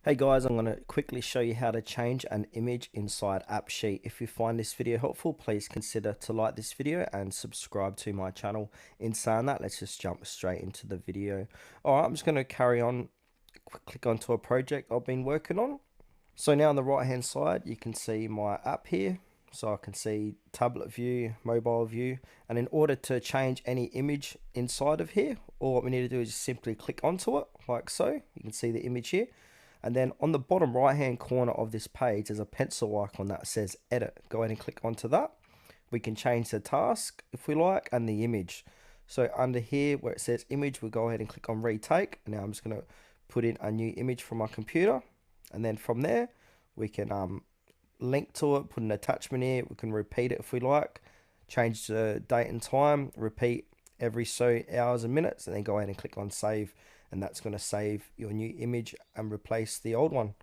Hey guys, I'm going to quickly show you how to change an image inside AppSheet. If you find this video helpful, please consider to like this video and subscribe to my channel. In saying that, let's just jump straight into the video. Alright, I'm just going to carry on, click onto a project I've been working on. So now on the right hand side, you can see my app here. So I can see tablet view, mobile view, and in order to change any image inside of here, all what we need to do is just simply click onto it like so. You can see the image here. And then on the bottom right hand corner of this page, there's a pencil icon that says edit. Go ahead and click onto that. We can change the task if we like and the image. So under here where it says image, we'll go ahead and click on retake. And now I'm just going to put in a new image from my computer. And then from there, we can link to it, put an attachment here. We can repeat it if we like. Change the date and time, repeat every so hours and minutes, and then go ahead and click on save, and that's going to save your new image and replace the old one.